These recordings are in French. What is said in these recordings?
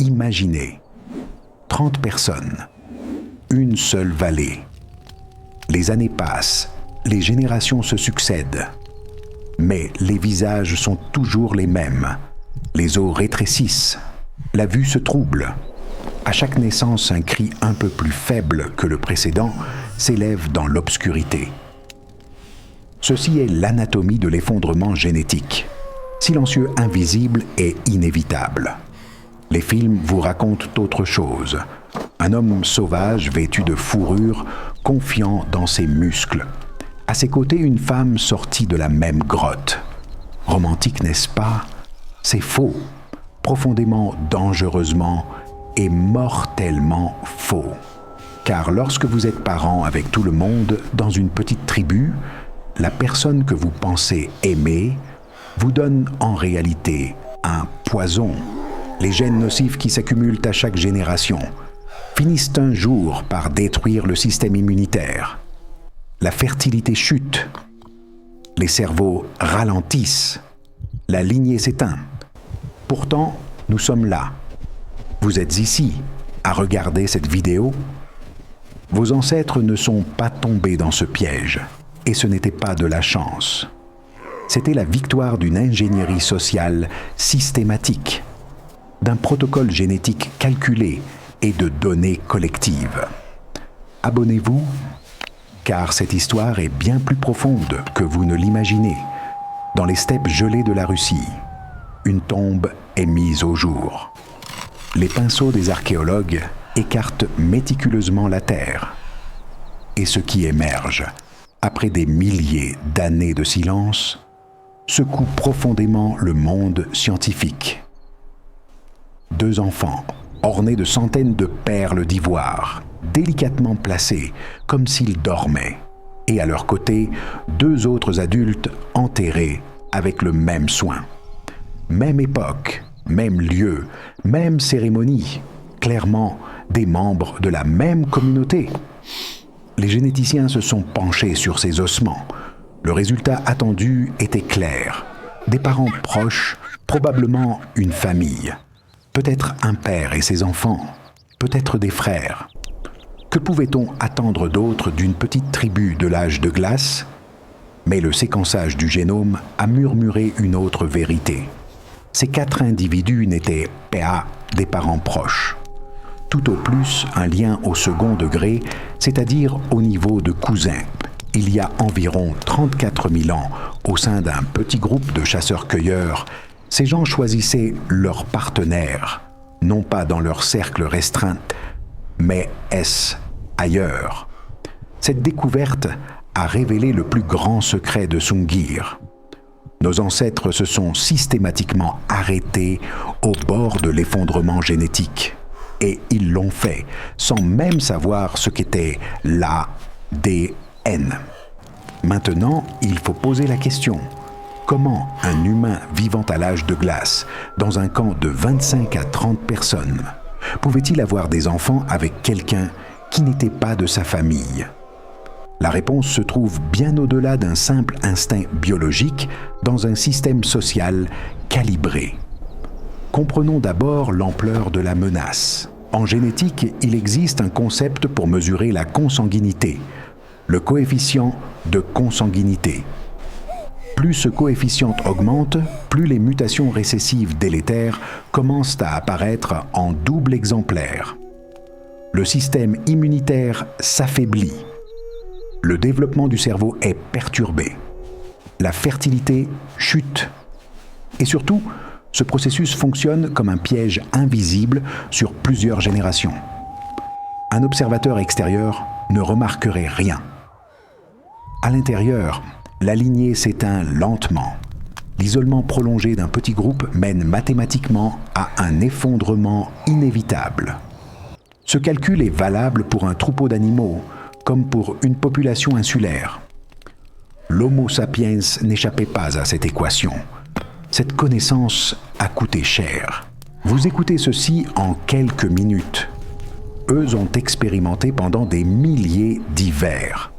Imaginez, 30 personnes, une seule vallée. Les années passent, les générations se succèdent. Mais les visages sont toujours les mêmes. Les os rétrécissent, la vue se trouble. À chaque naissance, un cri un peu plus faible que le précédent s'élève dans l'obscurité. Ceci est l'anatomie de l'effondrement génétique. Silencieux, invisible et inévitable. Les films vous racontent autre chose. Un homme sauvage vêtu de fourrure, confiant dans ses muscles. À ses côtés, une femme sortie de la même grotte. Romantique, n'est-ce pas? C'est faux. Profondément, dangereusement et mortellement faux. Car lorsque vous êtes parent avec tout le monde dans une petite tribu, la personne que vous pensez aimer vous donne en réalité un poison. Les gènes nocifs qui s'accumulent à chaque génération finissent un jour par détruire le système immunitaire. La fertilité chute. Les cerveaux ralentissent. La lignée s'éteint. Pourtant, nous sommes là. Vous êtes ici, à regarder cette vidéo. Vos ancêtres ne sont pas tombés dans ce piège, et ce n'était pas de la chance. C'était la victoire d'une ingénierie sociale systématique, d'un protocole génétique calculé et de données collectives. Abonnez-vous, car cette histoire est bien plus profonde que vous ne l'imaginez. Dans les steppes gelées de la Russie, une tombe est mise au jour. Les pinceaux des archéologues écartent méticuleusement la terre. Et ce qui émerge, après des milliers d'années de silence, secoue profondément le monde scientifique. 2 enfants, ornés de centaines de perles d'ivoire, délicatement placés, comme s'ils dormaient, et à leur côté, 2 autres adultes enterrés avec le même soin. Même époque, même lieu, même cérémonie, clairement des membres de la même communauté. Les généticiens se sont penchés sur ces ossements. Le résultat attendu était clair. Des parents proches, probablement une famille. Peut-être un père et ses enfants, peut-être des frères. Que pouvait-on attendre d'autre d'une petite tribu de l'âge de glace? Mais le séquençage du génome a murmuré une autre vérité. Ces 4 individus n'étaient pas des parents proches. Tout au plus un lien au second degré, c'est-à-dire au niveau de cousins. Il y a environ 34 000 ans, au sein d'un petit groupe de chasseurs-cueilleurs, ces gens choisissaient leur partenaire, non pas dans leur cercle restreint, mais ailleurs. Cette découverte a révélé le plus grand secret de Sungir. Nos ancêtres se sont systématiquement arrêtés au bord de l'effondrement génétique. Et ils l'ont fait sans même savoir ce qu'était l'ADN. Maintenant, il faut poser la question. Comment un humain vivant à l'âge de glace, dans un camp de 25 à 30 personnes, pouvait-il avoir des enfants avec quelqu'un qui n'était pas de sa famille? La réponse se trouve bien au-delà d'un simple instinct biologique dans un système social calibré. Comprenons d'abord l'ampleur de la menace. En génétique, il existe un concept pour mesurer la consanguinité, le coefficient de consanguinité. Plus ce coefficient augmente, plus les mutations récessives délétères commencent à apparaître en double exemplaire. Le système immunitaire s'affaiblit. Le développement du cerveau est perturbé. La fertilité chute. Et surtout, ce processus fonctionne comme un piège invisible sur plusieurs générations. Un observateur extérieur ne remarquerait rien. À l'intérieur, la lignée s'éteint lentement. L'isolement prolongé d'un petit groupe mène mathématiquement à un effondrement inévitable. Ce calcul est valable pour un troupeau d'animaux, comme pour une population insulaire. L'Homo sapiens n'échappait pas à cette équation. Cette connaissance a coûté cher. Vous écoutez ceci en quelques minutes. Eux ont expérimenté pendant des milliers d'hivers.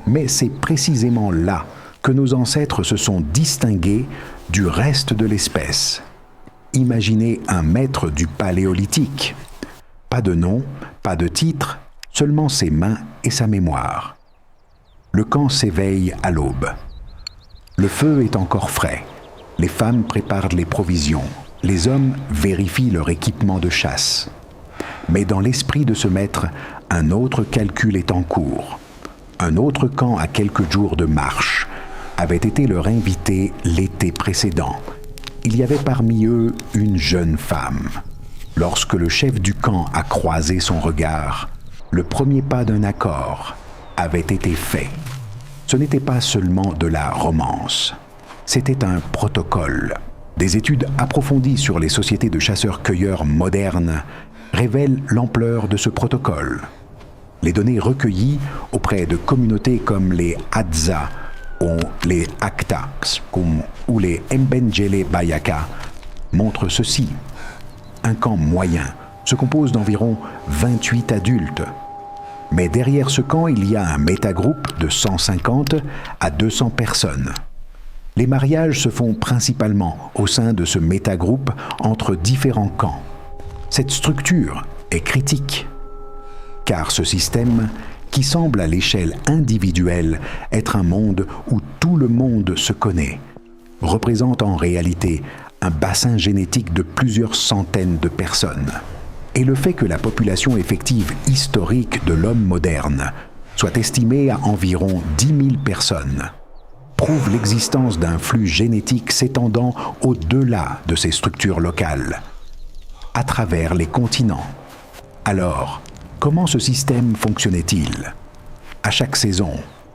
Mais c'est précisément là que nos ancêtres se sont distingués du reste de l'espèce. Imaginez un maître du Paléolithique. Pas de nom, pas de titre, seulement ses mains et sa mémoire. Le camp s'éveille à l'aube. Le feu est encore frais. Les femmes préparent les provisions. Les hommes vérifient leur équipement de chasse. Mais dans l'esprit de ce maître, un autre calcul est en cours. Un autre camp à quelques jours de marche avait été leur invité l'été précédent. Il y avait parmi eux une jeune femme. Lorsque le chef du camp a croisé son regard, le premier pas d'un accord avait été fait. Ce n'était pas seulement de la romance, c'était un protocole. Des études approfondies sur les sociétés de chasseurs-cueilleurs modernes révèlent l'ampleur de ce protocole. Les données recueillies auprès de communautés comme les Hadza ou les Akta ou les Mbengele Bayaka montrent ceci. Un camp moyen se compose d'environ 28 adultes. Mais derrière ce camp, il y a un métagroupe de 150 à 200 personnes. Les mariages se font principalement au sein de ce métagroupe entre différents camps. Cette structure est critique, car ce système, qui semble à l'échelle individuelle être un monde où tout le monde se connaît, représente en réalité un bassin génétique de plusieurs centaines de personnes. Et le fait que la population effective historique de l'homme moderne soit estimée à environ 10 000 personnes prouve l'existence d'un flux génétique s'étendant au-delà de ces structures locales, à travers les continents. Alors, comment ce système fonctionnait-il? À chaque saison,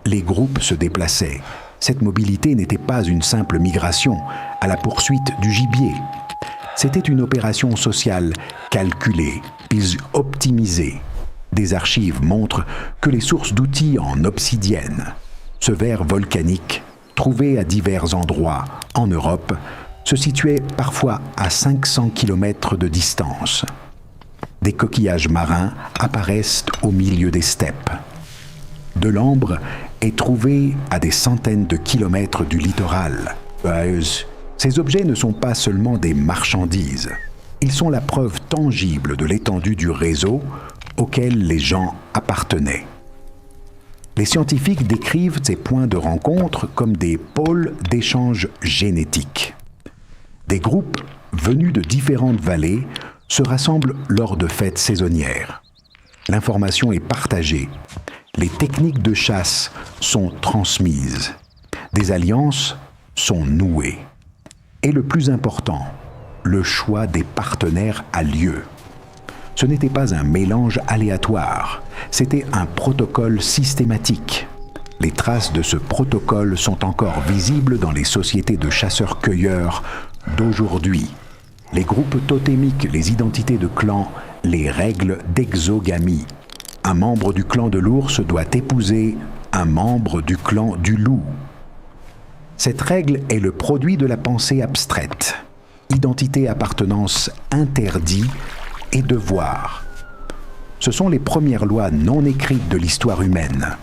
les groupes se déplaçaient. Cette mobilité n'était pas une simple migration à la poursuite du gibier. C'était une opération sociale calculée, puis optimisée. Des archives montrent que les sources d'outils en obsidienne, ce verre volcanique, trouvé à divers endroits en Europe, se situaient parfois à 500 km de distance. Des coquillages marins apparaissent au milieu des steppes. De l'ambre est trouvé à des centaines de kilomètres du littoral. Ces objets ne sont pas seulement des marchandises. Ils sont la preuve tangible de l'étendue du réseau auquel les gens appartenaient. Les scientifiques décrivent ces points de rencontre comme des pôles d'échange génétique. Des groupes venus de différentes vallées se rassemblent lors de fêtes saisonnières. L'information est partagée. Les techniques de chasse sont transmises. Des alliances sont nouées. Et le plus important, le choix des partenaires a lieu. Ce n'était pas un mélange aléatoire, c'était un protocole systématique. Les traces de ce protocole sont encore visibles dans les sociétés de chasseurs-cueilleurs d'aujourd'hui. Les groupes totémiques, les identités de clans, les règles d'exogamie. Un membre du clan de l'ours doit épouser un membre du clan du loup. Cette règle est le produit de la pensée abstraite. Identité, appartenance, interdit et devoir. Ce sont les premières lois non écrites de l'histoire humaine.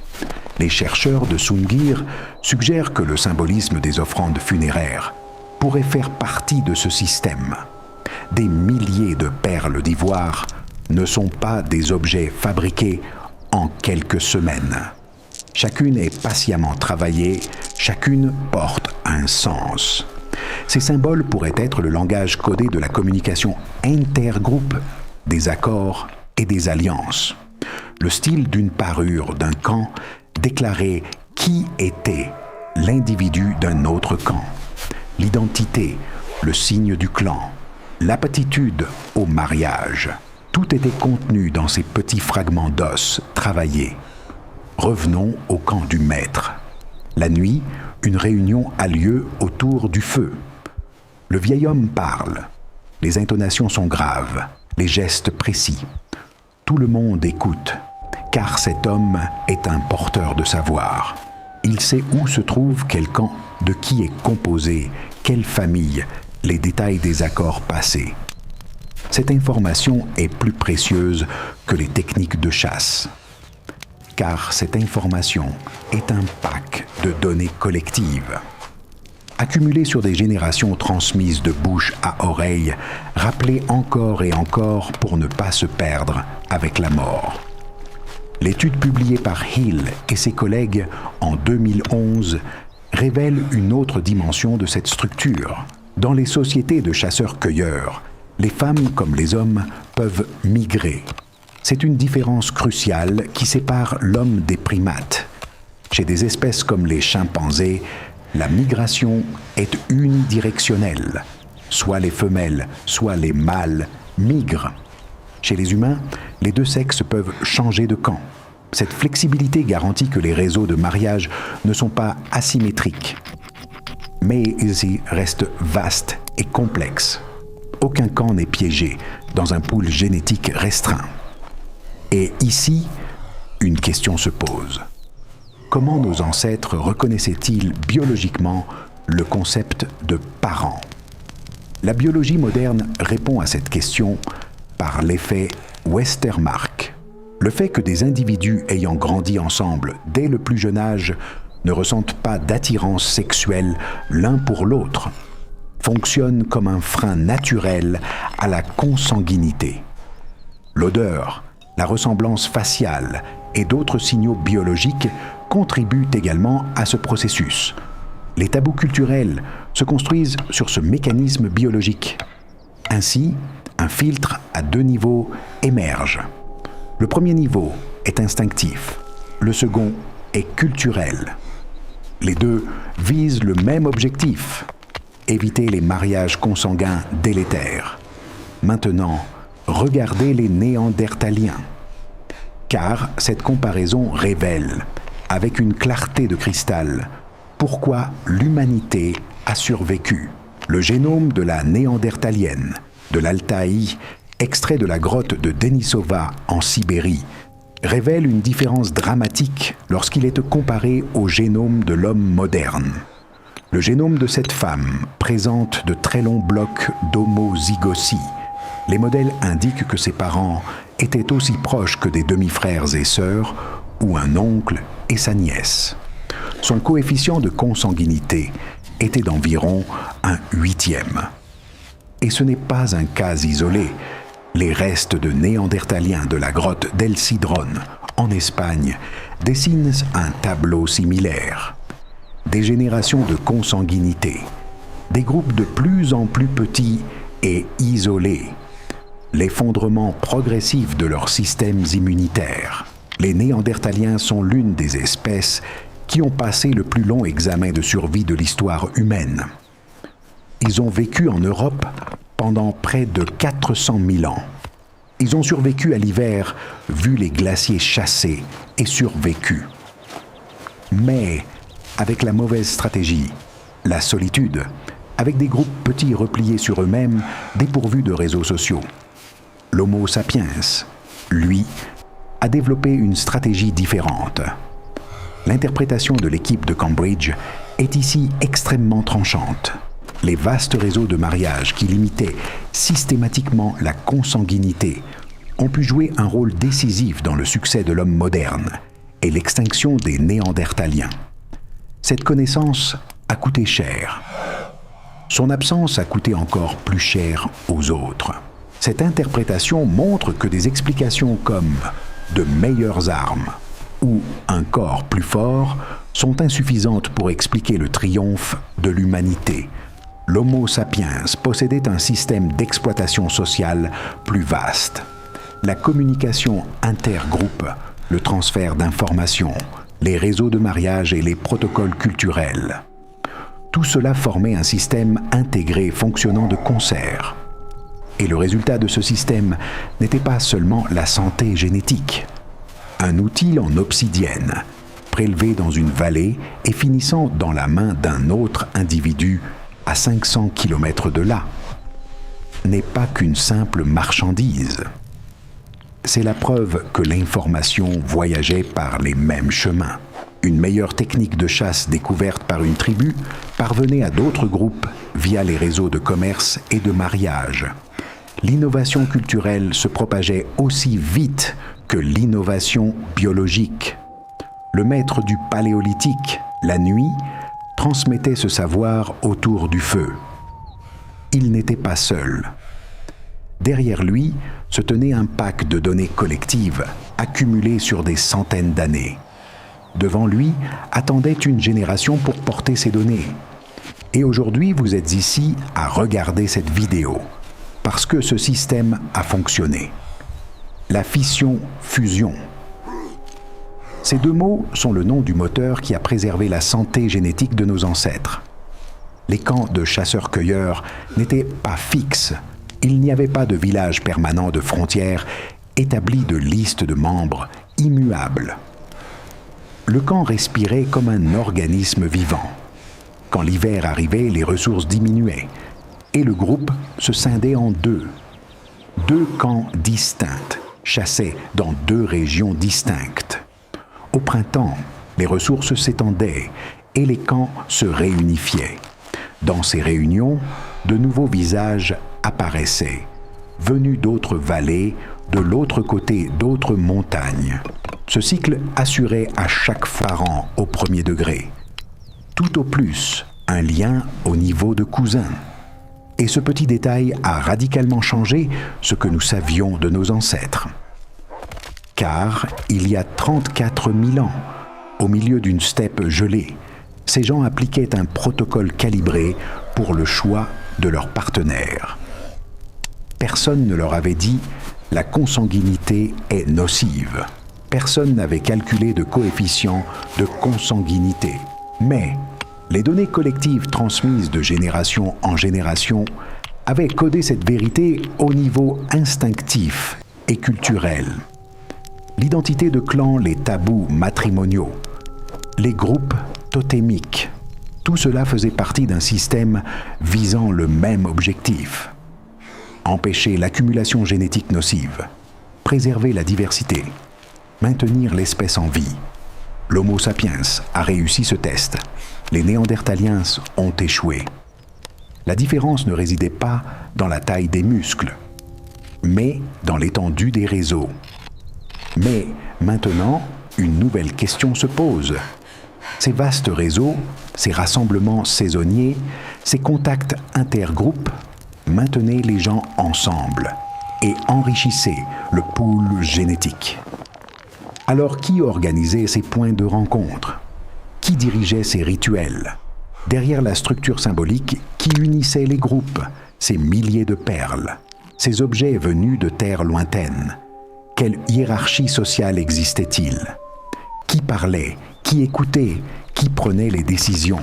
Les chercheurs de Sungir suggèrent que le symbolisme des offrandes funéraires pourrait faire partie de ce système. Des milliers de perles d'ivoire ne sont pas des objets fabriqués en quelques semaines. Chacune est patiemment travaillée, chacune porte un sens. Ces symboles pourraient être le langage codé de la communication intergroupe, des accords et des alliances. Le style d'une parure d'un camp déclarait qui était l'individu d'un autre camp. L'identité, le signe du clan, l'aptitude au mariage. Tout était contenu dans ces petits fragments d'os travaillés. Revenons au camp du maître. La nuit, une réunion a lieu autour du feu. Le vieil homme parle. Les intonations sont graves, les gestes précis. Tout le monde écoute, car cet homme est un porteur de savoir. Il sait où se trouve quel camp, de qui est composé, quelle famille, les détails des accords passés. Cette information est plus précieuse que les techniques de chasse, car cette information est un pack de données collectives. accumulées sur des générations transmises de bouche à oreille, rappelées encore et encore pour ne pas se perdre avec la mort. L'étude publiée par Hill et ses collègues en 2011 révèle une autre dimension de cette structure. Dans les sociétés de chasseurs-cueilleurs, les femmes comme les hommes peuvent migrer. C'est une différence cruciale qui sépare l'homme des primates. Chez des espèces comme les chimpanzés, la migration est unidirectionnelle. Soit les femelles, soit les mâles migrent. Chez les humains, les deux sexes peuvent changer de camp. Cette flexibilité garantit que les réseaux de mariage ne sont pas asymétriques. Mais ils restent vastes et complexes. Aucun camp n'est piégé dans un pool génétique restreint. Et ici, une question se pose. Comment nos ancêtres reconnaissaient-ils biologiquement le concept de parent? La biologie moderne répond à cette question par l'effet Westermarck. Le fait que des individus ayant grandi ensemble dès le plus jeune âge ne ressentent pas d'attirance sexuelle l'un pour l'autre fonctionne comme un frein naturel à la consanguinité. L'odeur, la ressemblance faciale et d'autres signaux biologiques contribuent également à ce processus. Les tabous culturels se construisent sur ce mécanisme biologique. Ainsi, un filtre à deux niveaux émerge. Le premier niveau est instinctif, le second est culturel. Les deux visent le même objectif, éviter les mariages consanguins délétères. Maintenant, regardez les Néandertaliens. Car cette comparaison révèle, avec une clarté de cristal, pourquoi l'humanité a survécu. Le génome de la néandertalienne, de l'Altaï, extrait de la grotte de Denisova en Sibérie, révèle une différence dramatique lorsqu'il est comparé au génome de l'homme moderne. Le génome de cette femme présente de très longs blocs d'homozygosie. Les modèles indiquent que ses parents étaient aussi proches que des demi-frères et sœurs ou un oncle et sa nièce. Son coefficient de consanguinité était d'environ un 8e. Et ce n'est pas un cas isolé. Les restes de Néandertaliens de la grotte d'El Cidrón, en Espagne, dessinent un tableau similaire. Des générations de consanguinité, des groupes de plus en plus petits et isolés, l'effondrement progressif de leurs systèmes immunitaires. Les Néandertaliens sont l'une des espèces qui ont passé le plus long examen de survie de l'histoire humaine. Ils ont vécu en Europe pendant près de 400 000 ans. Ils ont survécu à l'hiver, vu les glaciers chassés et survécu. Mais avec la mauvaise stratégie, la solitude, avec des groupes petits repliés sur eux-mêmes, dépourvus de réseaux sociaux. L'Homo sapiens, lui, a développé une stratégie différente. L'interprétation de l'équipe de Cambridge est ici extrêmement tranchante. Les vastes réseaux de mariage qui limitaient systématiquement la consanguinité ont pu jouer un rôle décisif dans le succès de l'homme moderne et l'extinction des Néandertaliens. Cette connaissance a coûté cher. Son absence a coûté encore plus cher aux autres. Cette interprétation montre que des explications comme de meilleures armes ou un corps plus fort sont insuffisantes pour expliquer le triomphe de l'humanité. L'Homo sapiens possédait un système d'exploitation sociale plus vaste. La communication intergroupe, le transfert d'informations, les réseaux de mariage et les protocoles culturels. Tout cela formait un système intégré fonctionnant de concert. Et le résultat de ce système n'était pas seulement la santé génétique. Un outil en obsidienne, prélevé dans une vallée et finissant dans la main d'un autre individu à 500 km de là, n'est pas qu'une simple marchandise. C'est la preuve que l'information voyageait par les mêmes chemins. Une meilleure technique de chasse découverte par une tribu parvenait à d'autres groupes via les réseaux de commerce et de mariage. L'innovation culturelle se propageait aussi vite que l'innovation biologique. Le maître du Paléolithique, la nuit, transmettait ce savoir autour du feu. Il n'était pas seul. Derrière lui se tenait un pack de données collectives accumulées sur des centaines d'années. Devant lui attendait une génération pour porter ces données. Et aujourd'hui, vous êtes ici à regarder cette vidéo parce que ce système a fonctionné. La fission-fusion. Ces deux mots sont le nom du moteur qui a préservé la santé génétique de nos ancêtres. Les camps de chasseurs-cueilleurs n'étaient pas fixes. Il n'y avait pas de village permanent de frontières établi de listes de membres immuables. Le camp respirait comme un organisme vivant. Quand l'hiver arrivait, les ressources diminuaient et le groupe se scindait en deux. Deux camps distincts chassaient dans deux régions distinctes. Au printemps, les ressources s'étendaient et les camps se réunifiaient. Dans ces réunions, de nouveaux visages apparaissaient, venus d'autres vallées, de l'autre côté d'autres montagnes. Ce cycle assurait à chaque parent au premier degré. Tout au plus, un lien au niveau de cousin. Et ce petit détail a radicalement changé ce que nous savions de nos ancêtres. Car, il y a 34 000 ans, au milieu d'une steppe gelée, ces gens appliquaient un protocole calibré pour le choix de leurs partenaires. Personne ne leur avait dit « la consanguinité est nocive ». Personne n'avait calculé de coefficient de consanguinité. Mais les données collectives transmises de génération en génération avaient codé cette vérité au niveau instinctif et culturel. L'identité de clan, les tabous matrimoniaux, les groupes totémiques, tout cela faisait partie d'un système visant le même objectif. Empêcher l'accumulation génétique nocive, préserver la diversité, maintenir l'espèce en vie. L'Homo sapiens a réussi ce test. Les Néandertaliens ont échoué. La différence ne résidait pas dans la taille des muscles, mais dans l'étendue des réseaux. Mais maintenant, une nouvelle question se pose. Ces vastes réseaux, ces rassemblements saisonniers, ces contacts intergroupes maintenaient les gens ensemble et enrichissaient le pool génétique. Alors qui organisait ces points de rencontre? Qui dirigeait ces rituels? Derrière la structure symbolique qui unissait les groupes, ces milliers de perles, ces objets venus de terres lointaines, quelle hiérarchie sociale existait-il? Qui parlait? Qui écoutait? Qui prenait les décisions?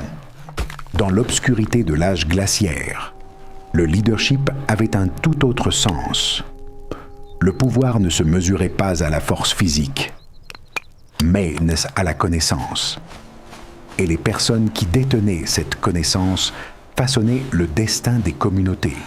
Dans l'obscurité de l'âge glaciaire, le leadership avait un tout autre sens. Le pouvoir ne se mesurait pas à la force physique, mais à la connaissance. Et les personnes qui détenaient cette connaissance façonnaient le destin des communautés.